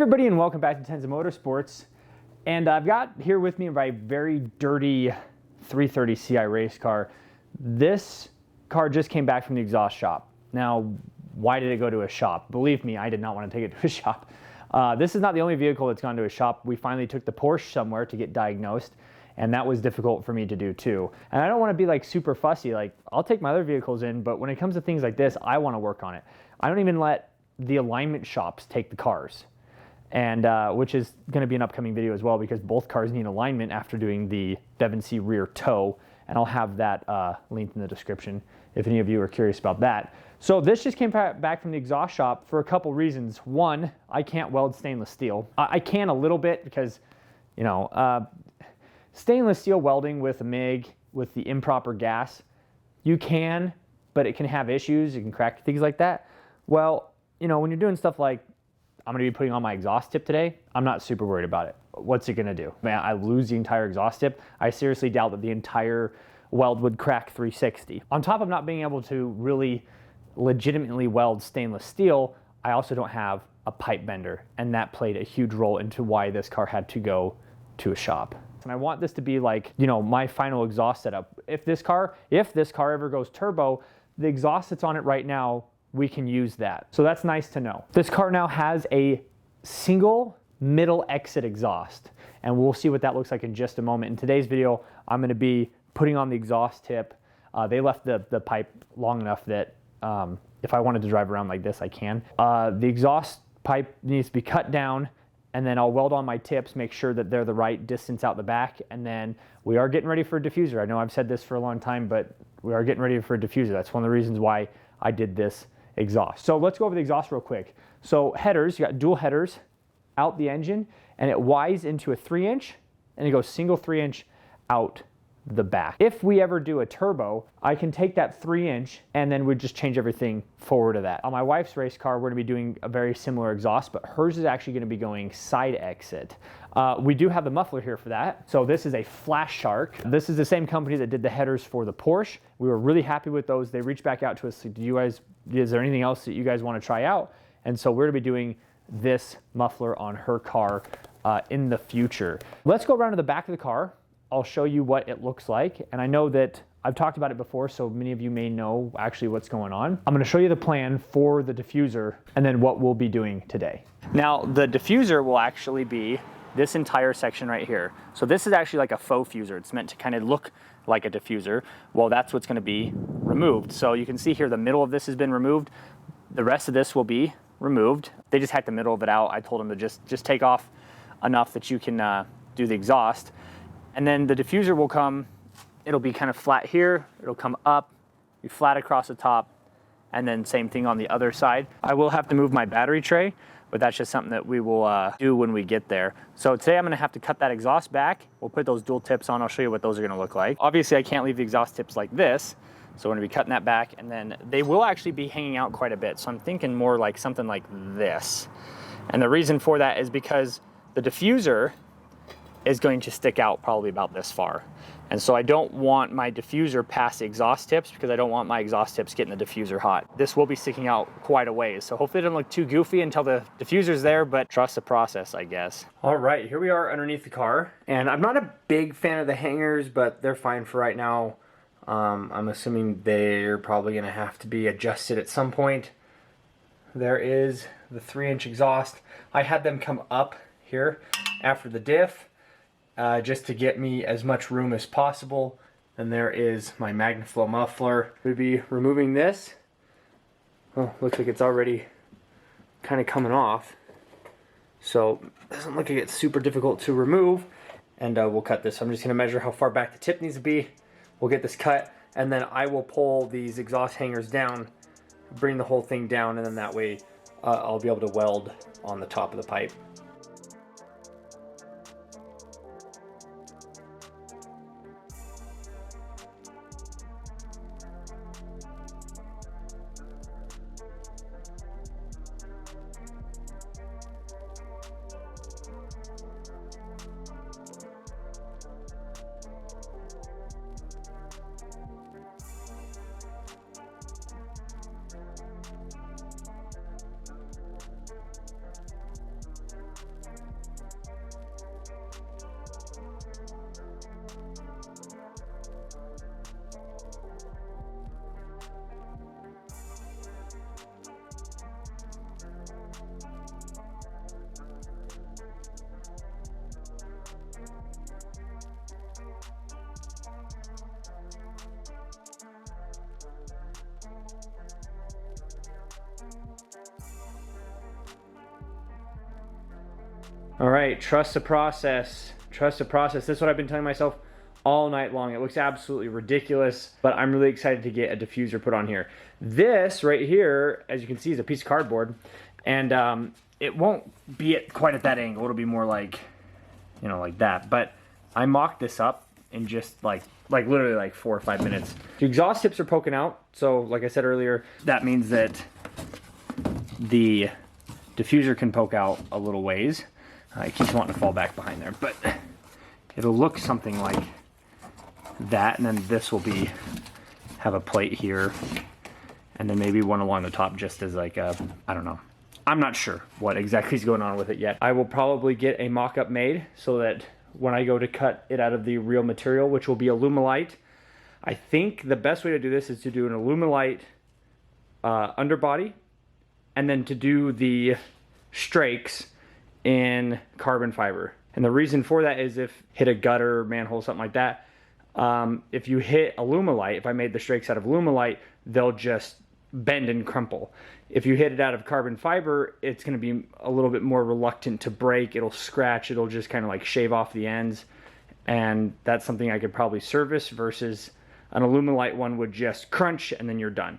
everybody, and welcome back to Tenza Motorsports. And I've got here with me my very dirty 330 Ci race car. This car just came back from the exhaust shop. Now, why did it go to a shop? Believe me, I did not want to take it to a shop. This is not the only vehicle that's gone to a shop. We finally took the Porsche somewhere to get diagnosed, and that was difficult for me to do too. And I don't want to be like super fussy. Like, I'll take my other vehicles in, but when it comes to things like this, I want to work on it. I don't even let the alignment shops take the cars. And which is going to be an upcoming video as well, because both cars need alignment after doing the C rear toe, and I'll have that linked in the description if any of you are curious about that. So this just came back from the exhaust shop for a couple reasons. One, I can't weld stainless steel. I can a little bit because, you know, stainless steel welding with a MIG with the improper gas, you can, but it can have issues. You can crack things like that. Well, you know, when you're doing stuff like I'm going to be putting on my exhaust tip today, I'm not super worried about it. What's it going to do? Man, I lose the entire exhaust tip. I seriously doubt that the entire weld would crack 360. On top of not being able to really legitimately weld stainless steel, I also don't have a pipe bender, and that played a huge role into why this car had to go to a shop. And I want this to be like, you know, my final exhaust setup. If this car ever goes turbo, the exhaust that's on it right now, we can use that. So that's nice to know. This car now has a single middle exit exhaust, and we'll see what that looks like in just a moment. In today's video, I'm going to be putting on the exhaust tip. They left the pipe long enough that if I wanted to drive around like this, I can. The exhaust pipe needs to be cut down, and then I'll weld on my tips, make sure that they're the right distance out the back, and then we are getting ready for a diffuser. I know I've said this for a long time, but we are getting ready for a diffuser. That's one of the reasons why I did this exhaust. So let's go over the exhaust real quick. So headers, you got dual headers out the engine, and it Ys into a 3-inch, and it goes single 3-inch out the back. If we ever do a turbo, I can take that 3-inch and then we'd just change everything forward to that. On my wife's race car, we're gonna be doing a very similar exhaust, but hers is actually gonna be going side exit. We do have the muffler here for that. So this is a Flash Shark. This is the same company that did the headers for the Porsche. We were really happy with those. They reached back out to us, is there anything else that you guys wanna try out? And so we're gonna be doing this muffler on her car in the future. Let's go around to the back of the car. I'll show you what it looks like. And I know that I've talked about it before, so many of you may know actually what's going on. I'm gonna show you the plan for the diffuser and then what we'll be doing today. Now, the diffuser will actually be this entire section right here. So this is actually like a faux fuser. It's meant to kind of look like a diffuser. Well, that's what's gonna be removed. So you can see here, the middle of this has been removed. The rest of this will be removed. They just hacked the middle of it out. I told them to just take off enough that you can do the exhaust. And then the diffuser will come, it'll be kind of flat here, it'll come up, be flat across the top, and then same thing on the other side. I will have to move my battery tray, but that's just something that we will do when we get there. So today I'm gonna have to cut that exhaust back. We'll put those dual tips on, I'll show you what those are gonna look like. Obviously I can't leave the exhaust tips like this, so we're gonna be cutting that back, and then they will actually be hanging out quite a bit. So I'm thinking more like something like this. And the reason for that is because the diffuser is going to stick out probably about this far. And so I don't want my diffuser past the exhaust tips, because I don't want my exhaust tips getting the diffuser hot. This will be sticking out quite a ways. So hopefully it doesn't look too goofy until the diffuser's there, but trust the process, I guess. All right, here we are underneath the car. And I'm not a big fan of the hangers, but they're fine for right now. I'm assuming they're probably gonna have to be adjusted at some point. There is the 3-inch exhaust. I had them come up here after the diff, just to get me as much room as possible. And there is my MagnaFlow muffler. We'll be removing this. Oh, looks like it's already kind of coming off. So it doesn't look like it's super difficult to remove. And we'll cut this. So I'm just gonna measure how far back the tip needs to be. We'll get this cut, and then I will pull these exhaust hangers down, bring the whole thing down, and then that way I'll be able to weld on the top of the pipe. All right, trust the process. Trust the process. This is what I've been telling myself all night long. It looks absolutely ridiculous, but I'm really excited to get a diffuser put on here. This right here, as you can see, is a piece of cardboard, and it won't be quite at that angle. It'll be more like, you know, like that. But I mocked this up in just like literally like 4 or 5 minutes. The exhaust tips are poking out, so like I said earlier, that means that the diffuser can poke out a little ways. It keeps wanting to fall back behind there, but it'll look something like that, and then this will have a plate here, and then maybe one along the top just as like a, I don't know. I'm not sure what exactly is going on with it yet. I will probably get a mock-up made so that when I go to cut it out of the real material, which will be Alumilite, I think the best way to do this is to do an Alumilite underbody, and then to do the strakes in carbon fiber. And the reason for that is if hit a gutter, manhole, something like that, if you hit Alumilite, if I made the strakes out of Alumilite, they'll just bend and crumple. If you hit it out of carbon fiber, it's going to be a little bit more reluctant to break. It'll scratch, it'll just kind of like shave off the ends, and that's something I could probably service, versus an Alumilite one would just crunch and then you're done.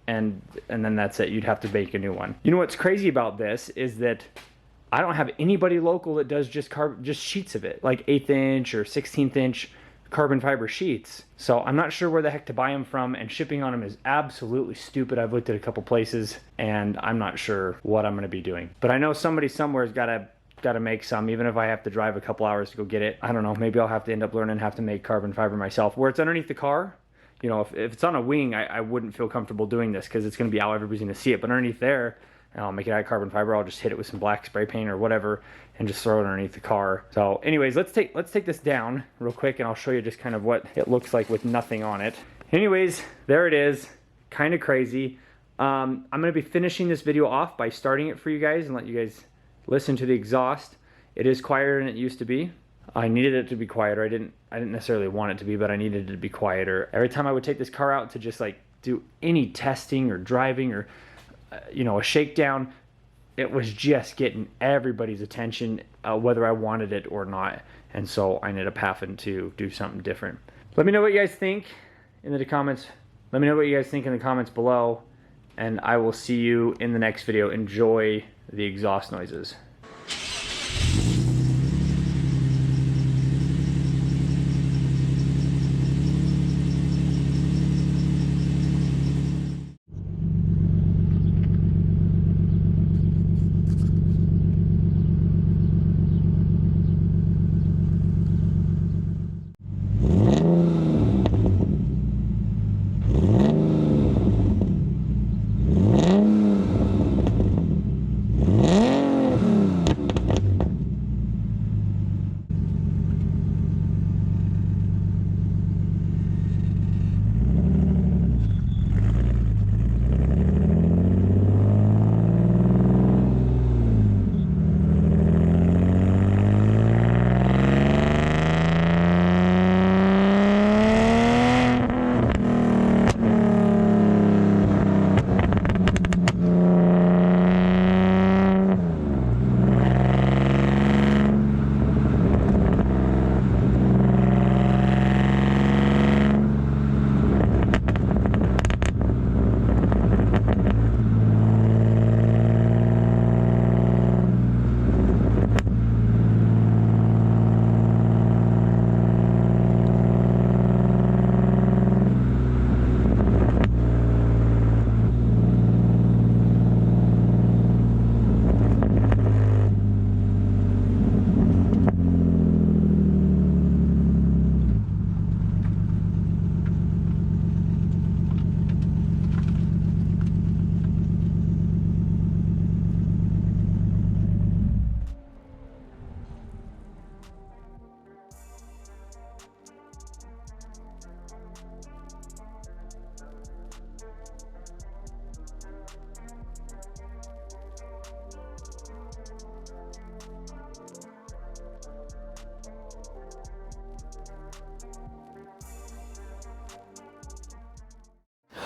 And then that's it. You'd have to make a new one. You know what's crazy about this is that I don't have anybody local that does just sheets of it, like 1/8 inch or 1/16 inch carbon fiber sheets. So I'm not sure where the heck to buy them from, and shipping on them is absolutely stupid. I've looked at a couple places and I'm not sure what I'm going to be doing. But I know somebody somewhere's got to make some, even if I have to drive a couple hours to go get it. I don't know, maybe I'll have to end up learning how to make carbon fiber myself. Where it's underneath the car, you know, if it's on a wing, I wouldn't feel comfortable doing this because it's going to be out, everybody's going to see it. But underneath there, I'll make it out of carbon fiber. I'll just hit it with some black spray paint or whatever and just throw it underneath the car. So anyways, let's take this down real quick and I'll show you just kind of what it looks like with nothing on it. Anyways, there it is. Kind of crazy. I'm going to be finishing this video off by starting it for you guys and let you guys listen to the exhaust. It is quieter than it used to be. I needed it to be quieter. I didn't necessarily want it to be, but I needed it to be quieter. Every time I would take this car out to just like do any testing or driving or you know, a shakedown, it was just getting everybody's attention, whether I wanted it or not. And so I ended up having to do something different. Let me know what you guys think in the comments. Let me know what you guys think in the comments below, and I will see you in the next video. Enjoy the exhaust noises.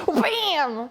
Bam!